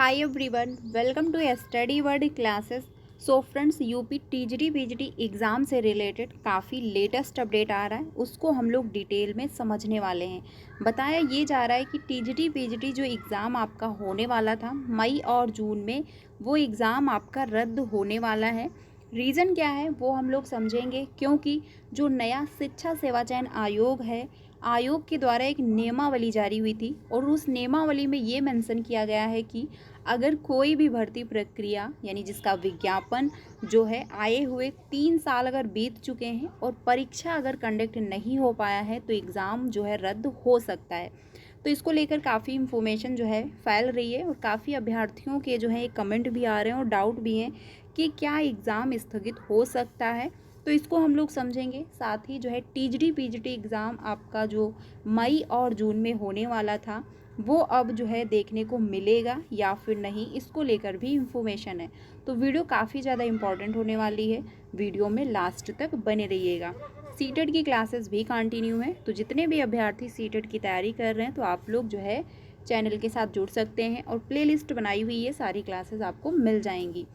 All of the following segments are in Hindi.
Hi everyone, welcome to Study World Classes। So friends UP TGT PGT exam से रिलेटेड काफ़ी लेटेस्ट अपडेट आ रहा है, उसको हम लोग डिटेल में समझने वाले हैं। बताया ये जा रहा है कि टीजीटी पीजीटी जो एग्ज़ाम आपका होने वाला था मई और जून में, वो एग्ज़ाम आपका रद्द होने वाला है। रीज़न क्या है वो हम लोग समझेंगे, क्योंकि जो नया शिक्षा सेवा चयन आयोग है, आयोग के द्वारा एक नियमावली जारी हुई थी और उस नियमावली में ये मेंशन किया गया है कि अगर कोई भी भर्ती प्रक्रिया यानी जिसका विज्ञापन जो है आए हुए 3 साल अगर बीत चुके हैं और परीक्षा अगर कंडक्ट नहीं हो पाया है तो एग्ज़ाम जो है रद्द हो सकता है। तो इसको लेकर काफ़ी इन्फॉर्मेशन जो है फैल रही है और काफ़ी अभ्यर्थियों के जो है कमेंट भी आ रहे हैं और डाउट भी हैं कि क्या एग्ज़ाम स्थगित हो सकता है। तो इसको हम लोग समझेंगे। साथ ही जो है टीजीटी पीजीटी एग्ज़ाम आपका जो मई और जून में होने वाला था वो अब जो है देखने को मिलेगा या फिर नहीं, इसको लेकर भी इंफॉर्मेशन है। तो वीडियो काफ़ी ज़्यादा इंपॉर्टेंट होने वाली है, वीडियो में लास्ट तक बने रहिएगा। सीटेट की क्लासेस भी कंटिन्यू है, तो जितने भी अभ्यर्थी सीटेट की तैयारी कर रहे हैं तो आप लोग जो है चैनल के साथ जुड़ सकते हैं और प्लेलिस्ट बनाई हुई है, सारी क्लासेस आपको मिल जाएंगी।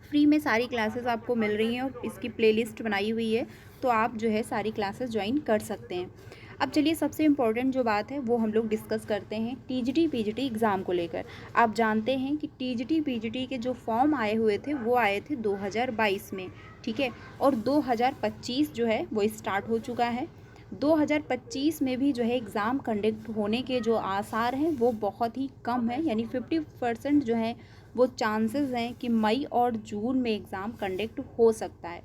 फ्री में सारी क्लासेस आपको मिल रही हैं और इसकी प्लेलिस्ट बनाई हुई है, तो आप जो है सारी क्लासेस ज्वाइन कर सकते हैं। अब चलिए सबसे इम्पोर्टेंट जो बात है वो हम लोग डिस्कस करते हैं टीजीटी पीजीटी एग्ज़ाम को लेकर। आप जानते हैं कि टीजीटी पीजीटी के जो फॉर्म आए हुए थे वो आए थे 2022 में, ठीक है, और 2025 जो है वो स्टार्ट हो चुका है। 2025 में भी जो है एग्ज़ाम कंडक्ट होने के जो आसार हैं वो बहुत ही कम है, यानी 50% जो है वो चांसेस हैं कि मई और जून में एग्ज़ाम कंडक्ट हो सकता है।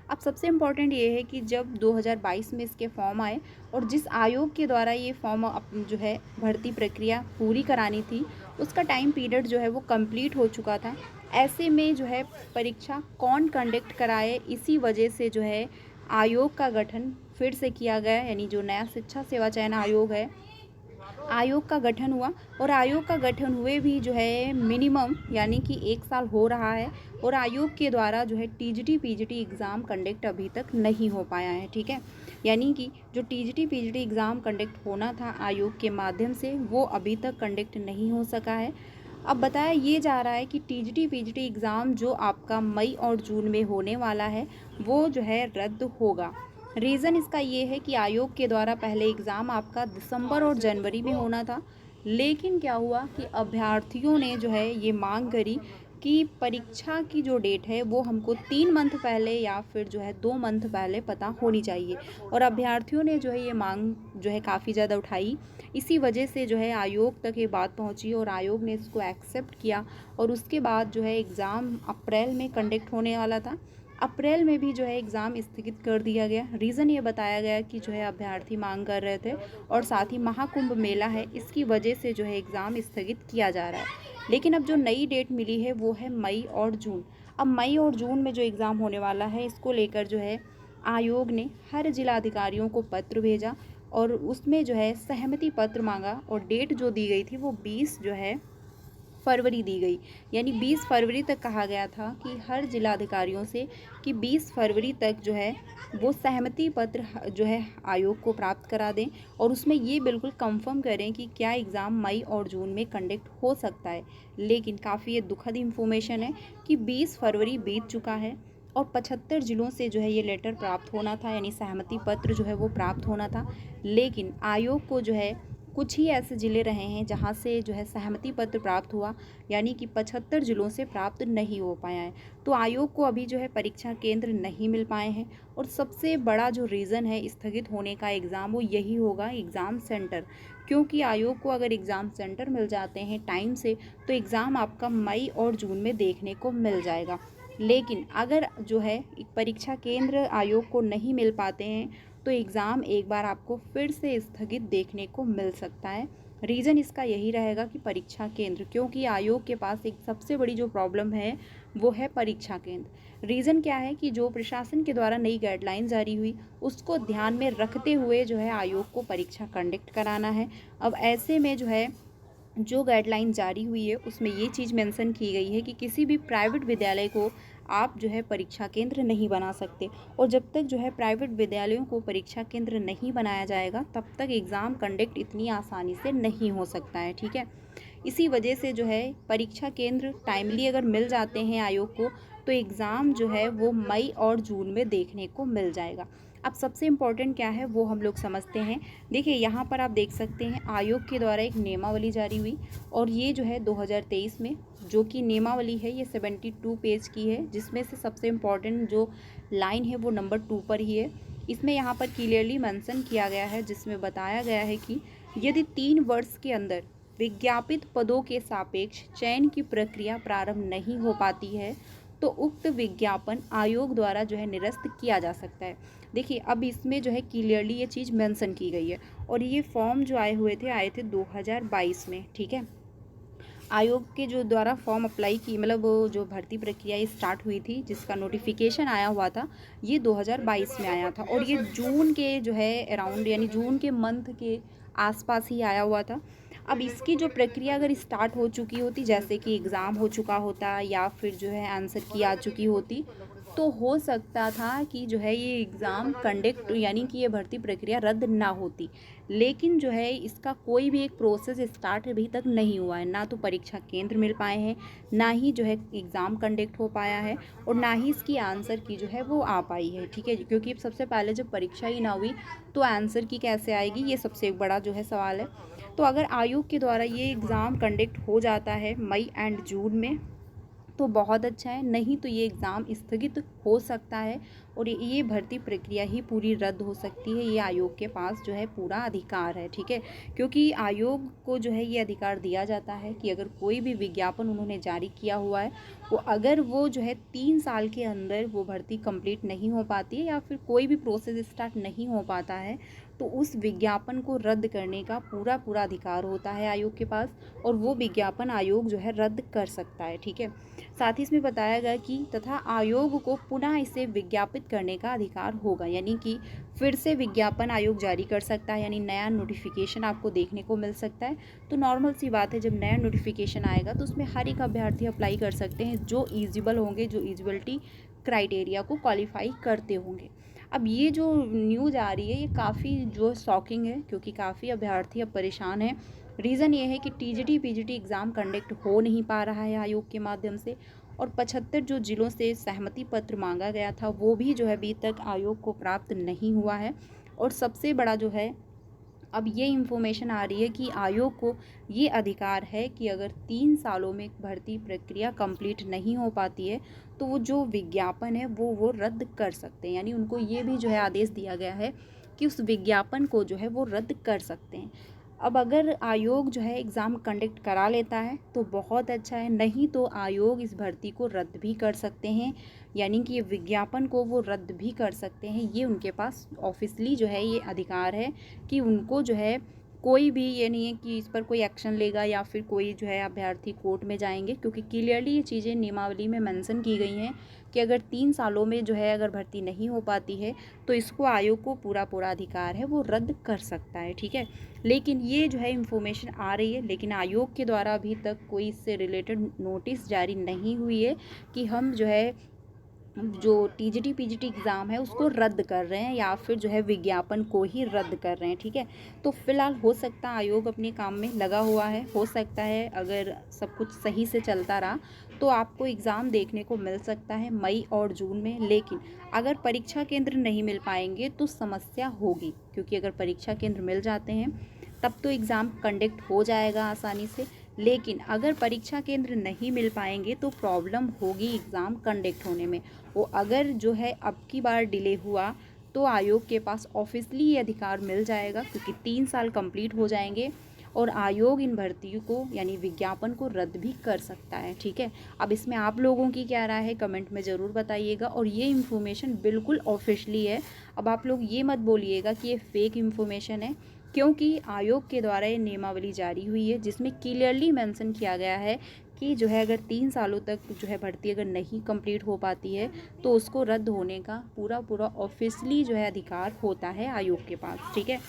अब सबसे इम्पॉर्टेंट ये है कि जब 2022 में इसके फॉर्म आए और जिस आयोग के द्वारा ये फॉर्म जो है भर्ती प्रक्रिया पूरी करानी थी, उसका टाइम पीरियड जो है वो कंप्लीट हो चुका था। ऐसे में जो है परीक्षा कौन कंडक्ट कराए, इसी वजह से जो है आयोग का गठन फिर से किया गया, यानी जो नया शिक्षा सेवा चयन आयोग है, आयोग का गठन हुआ। और आयोग का गठन हुए भी जो है मिनिमम यानी कि 1 साल हो रहा है और आयोग के द्वारा जो है टीजीटी पीजीटी एग्ज़ाम कंडक्ट अभी तक नहीं हो पाया है, ठीक है। यानी कि जो टीजीटी पीजीटी एग्ज़ाम कंडक्ट होना था आयोग के माध्यम से वो अभी तक कंडक्ट नहीं हो सका है। अब बताया ये जा रहा है कि टीजीटी पीजीटी एग्ज़ाम जो आपका मई और जून में होने वाला है वो जो है रद्द होगा। रीज़न इसका ये है कि आयोग के द्वारा पहले एग्ज़ाम आपका दिसंबर और जनवरी में होना था, लेकिन क्या हुआ कि अभ्यर्थियों ने जो है ये मांग करी कि परीक्षा की जो डेट है वो हमको 3 मंथ पहले या फिर जो है 2 मंथ पहले पता होनी चाहिए। और अभ्यर्थियों ने जो है ये मांग जो है काफ़ी ज़्यादा उठाई, इसी वजह से जो है आयोग तक ये बात पहुंची और आयोग ने इसको एक्सेप्ट किया। और उसके बाद जो है एग्ज़ाम अप्रैल में कंडक्ट होने वाला था, अप्रैल में भी जो है एग्ज़ाम स्थगित कर दिया गया। रीज़न ये बताया गया कि जो है अभ्यर्थी मांग कर रहे थे और साथ ही महाकुंभ मेला है, इसकी वजह से जो है एग्ज़ाम स्थगित किया जा रहा है। लेकिन अब जो नई डेट मिली है वो है मई और जून। अब मई और जून में जो एग्ज़ाम होने वाला है इसको लेकर जो है आयोग ने हर जिला अधिकारियों को पत्र भेजा और उसमें जो है सहमति पत्र मांगा और डेट जो दी गई थी वो 20 जो है फरवरी दी गई। यानी 20 फरवरी तक कहा गया था कि हर जिला अधिकारियों से कि 20 फरवरी तक जो है वो सहमति पत्र जो है आयोग को प्राप्त करा दें और उसमें ये बिल्कुल कंफर्म करें कि क्या एग्ज़ाम मई और जून में कंडक्ट हो सकता है। लेकिन काफ़ी ये दुखद इन्फॉर्मेशन है कि 20 फरवरी बीत चुका है और 75 जिलों से जो है ये लेटर प्राप्त होना था, यानी सहमति पत्र जो है वो प्राप्त होना था। लेकिन आयोग को जो है कुछ ही ऐसे ज़िले रहे हैं जहां से जो है सहमति पत्र प्राप्त हुआ, यानी कि 75 जिलों से प्राप्त नहीं हो पाया है। तो आयोग को अभी जो है परीक्षा केंद्र नहीं मिल पाए हैं और सबसे बड़ा जो रीज़न है स्थगित होने का एग्ज़ाम वो यही होगा, एग्ज़ाम सेंटर। क्योंकि आयोग को अगर एग्ज़ाम सेंटर मिल जाते हैं टाइम से तो एग्ज़ाम आपका मई और जून में देखने को मिल जाएगा। लेकिन अगर जो है परीक्षा केंद्र आयोग को नहीं मिल पाते हैं तो एग्ज़ाम एक बार आपको फिर से स्थगित देखने को मिल सकता है। रीज़न इसका यही रहेगा कि परीक्षा केंद्र, क्योंकि आयोग के पास एक सबसे बड़ी जो प्रॉब्लम है वो है परीक्षा केंद्र। रीज़न क्या है कि जो प्रशासन के द्वारा नई गाइडलाइन जारी हुई उसको ध्यान में रखते हुए जो है आयोग को परीक्षा कंडक्ट कराना है। अब ऐसे में जो है जो गाइडलाइन जारी हुई है उसमें ये चीज़ मेंशन की गई है कि किसी भी प्राइवेट विद्यालय को आप जो है परीक्षा केंद्र नहीं बना सकते और जब तक जो है प्राइवेट विद्यालयों को परीक्षा केंद्र नहीं बनाया जाएगा तब तक एग्ज़ाम कंडक्ट इतनी आसानी से नहीं हो सकता है, ठीक है। इसी वजह से जो है परीक्षा केंद्र टाइमली अगर मिल जाते हैं आयोग को तो एग्ज़ाम जो है वो मई और जून में देखने को मिल जाएगा। अब सबसे इम्पोर्टेंट क्या है वो हम लोग समझते हैं। देखिए यहाँ पर आप देख सकते हैं आयोग के द्वारा एक नियमावली जारी हुई और ये जो है 2023 में जो कि नियमावली है ये 72 पेज की है, जिसमें से सबसे इम्पॉर्टेंट जो लाइन है वो नंबर 2 पर ही है। इसमें यहाँ पर क्लियरली मेंशन किया गया है जिसमें बताया गया है कि यदि 3 वर्ष के अंदर विज्ञापित पदों के सापेक्ष चयन की प्रक्रिया प्रारंभ नहीं हो पाती है तो उक्त विज्ञापन आयोग द्वारा जो है निरस्त किया जा सकता है। देखिए अब इसमें जो है क्लियरली ये चीज़ मेंशन की गई है और ये फॉर्म जो आए थे 2022 में, ठीक है। आयोग के जो द्वारा फॉर्म अप्लाई की मतलब वो जो भर्ती प्रक्रिया स्टार्ट हुई थी जिसका नोटिफिकेशन आया हुआ था ये 2022 में आया था और ये जून के जो है अराउंड यानी जून के मंथ के आसपास ही आया हुआ था। अब इसकी जो प्रक्रिया अगर स्टार्ट हो चुकी होती, जैसे कि एग्ज़ाम हो चुका होता या फिर जो है आंसर की आ चुकी होती, तो हो सकता था कि जो है ये एग्ज़ाम कंडक्ट यानी कि ये भर्ती प्रक्रिया रद्द ना होती। लेकिन जो है इसका कोई भी एक प्रोसेस स्टार्ट अभी तक नहीं हुआ है, ना तो परीक्षा केंद्र मिल पाए हैं, ना ही जो है एग्ज़ाम कंडक्ट हो पाया है और ना ही इसकी आंसर की जो है वो आ पाई है, ठीक है। क्योंकि सबसे पहले जब परीक्षा ही ना हुई तो आंसर की कैसे आएगी, ये सबसे बड़ा जो है सवाल है। तो अगर आयोग के द्वारा ये एग्ज़ाम कंडक्ट हो जाता है मई एंड जून में तो बहुत अच्छा है, नहीं तो ये एग्ज़ाम स्थगित हो सकता है और ये भर्ती प्रक्रिया ही पूरी रद्द हो सकती है। ये आयोग के पास जो है पूरा अधिकार है, ठीक है। क्योंकि आयोग को जो है ये अधिकार दिया जाता है कि अगर कोई भी विज्ञापन उन्होंने जारी किया हुआ है वो अगर वो जो है 3 साल के अंदर वो भर्ती कंप्लीट नहीं हो पाती है या फिर कोई भी प्रोसेस स्टार्ट नहीं हो पाता है तो उस विज्ञापन को रद्द करने का पूरा अधिकार होता है आयोग के पास और वो विज्ञापन आयोग जो है रद्द कर सकता है, ठीक है। साथ ही इसमें बताया गया कि तथा आयोग को पुनः इसे विज्ञापित करने का अधिकार होगा, यानी कि फिर से विज्ञापन आयोग जारी कर सकता है, यानी नया नोटिफिकेशन आपको देखने को मिल सकता है। तो नॉर्मल सी बात है, जब नया नोटिफिकेशन आएगा तो उसमें हर एक अभ्यर्थी अप्लाई कर सकते हैं जो ईजिबल होंगे, जो ईजिबिलिटी क्राइटेरिया को क्वालिफाई करते होंगे। अब ये जो न्यूज़ आ रही है ये काफ़ी जो शॉकिंग है क्योंकि काफ़ी अभ्यर्थी अब परेशान हैं। रीज़न ये है कि टीजीटी पीजीटी एग्ज़ाम कंडक्ट हो नहीं पा रहा है आयोग के माध्यम से और 75 जो ज़िलों से सहमति पत्र मांगा गया था वो भी जो है अभी तक आयोग को प्राप्त नहीं हुआ है। और सबसे बड़ा जो है अब ये इन्फॉर्मेशन आ रही है कि आयोग को ये अधिकार है कि अगर 3 सालों में भर्ती प्रक्रिया कंप्लीट नहीं हो पाती है तो वो जो विज्ञापन है वो रद्द कर सकते हैं, यानी उनको ये भी जो है आदेश दिया गया है कि उस विज्ञापन को जो है वो रद्द कर सकते हैं। अब अगर आयोग जो है एग्ज़ाम कंडक्ट करा लेता है तो बहुत अच्छा है, नहीं तो आयोग इस भर्ती को रद्द भी कर सकते हैं, यानी कि ये विज्ञापन को वो रद्द भी कर सकते हैं। ये उनके पास ऑफिशियली जो है ये अधिकार है कि उनको जो है कोई भी ये नहीं है कि इस पर कोई एक्शन लेगा या फिर कोई जो है अभ्यर्थी कोर्ट में जाएंगे, क्योंकि क्लियरली ये चीज़ें नियमावली में मेंशन की गई हैं कि अगर 3 सालों में जो है अगर भर्ती नहीं हो पाती है तो इसको आयोग को पूरा अधिकार है वो रद्द कर सकता है, ठीक है। लेकिन ये जो है इन्फॉर्मेशन आ रही है, लेकिन आयोग के द्वारा अभी तक कोई इससे रिलेटेड नोटिस जारी नहीं हुई है कि हम जो है जो टीजीटी पीजीटी एग्ज़ाम है उसको रद्द कर रहे हैं या फिर जो है विज्ञापन को ही रद्द कर रहे हैं, ठीक है। तो फिलहाल हो सकता है आयोग अपने काम में लगा हुआ है, हो सकता है अगर सब कुछ सही से चलता रहा तो आपको एग्ज़ाम देखने को मिल सकता है मई और जून में। लेकिन अगर परीक्षा केंद्र नहीं मिल पाएंगे तो समस्या होगी, क्योंकि अगर परीक्षा केंद्र मिल जाते हैं तब तो एग्ज़ाम कंडक्ट हो जाएगा आसानी से, लेकिन अगर परीक्षा केंद्र नहीं मिल पाएंगे तो प्रॉब्लम होगी एग्ज़ाम कंडक्ट होने में। वो अगर जो है अब की बार डिले हुआ तो आयोग के पास ऑफिशियली ये अधिकार मिल जाएगा, क्योंकि 3 साल कंप्लीट हो जाएंगे और आयोग इन भर्तियों को यानी विज्ञापन को रद्द भी कर सकता है, ठीक है। अब इसमें आप लोगों की क्या राय है कमेंट में ज़रूर बताइएगा और ये इन्फॉर्मेशन बिल्कुल ऑफिशियली है। अब आप लोग ये मत बोलिएगा कि ये फेक इन्फॉर्मेशन है, क्योंकि आयोग के द्वारा ये नियमावली जारी हुई है जिसमें क्लियरली मेंशन किया गया है कि जो है अगर 3 सालों तक जो है भर्ती अगर नहीं कंप्लीट हो पाती है तो उसको रद्द होने का पूरा ऑफिशियली जो है अधिकार होता है आयोग के पास, ठीक है।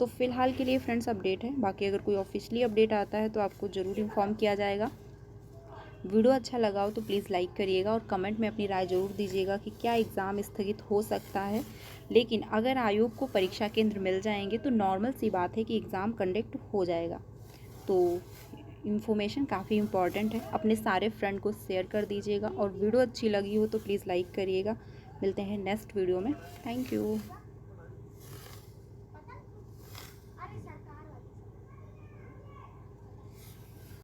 तो फिलहाल के लिए फ्रेंड्स अपडेट है, बाकी अगर कोई ऑफिशियली अपडेट आता है तो आपको ज़रूर इन्फॉर्म किया जाएगा। वीडियो अच्छा लगा हो तो प्लीज़ लाइक करिएगा और कमेंट में अपनी राय ज़रूर दीजिएगा कि क्या एग्ज़ाम स्थगित हो सकता है। लेकिन अगर आयोग को परीक्षा केंद्र मिल जाएंगे तो नॉर्मल सी बात है कि एग्ज़ाम कंडक्ट हो जाएगा। तो इन्फॉर्मेशन काफ़ी इंपॉर्टेंट है। अपने सारे फ्रेंड को शेयर कर दीजिएगा और वीडियो अच्छी लगी हो तो प्लीज़ लाइक करिएगा। मिलते हैं नेक्स्ट वीडियो में। Thank you.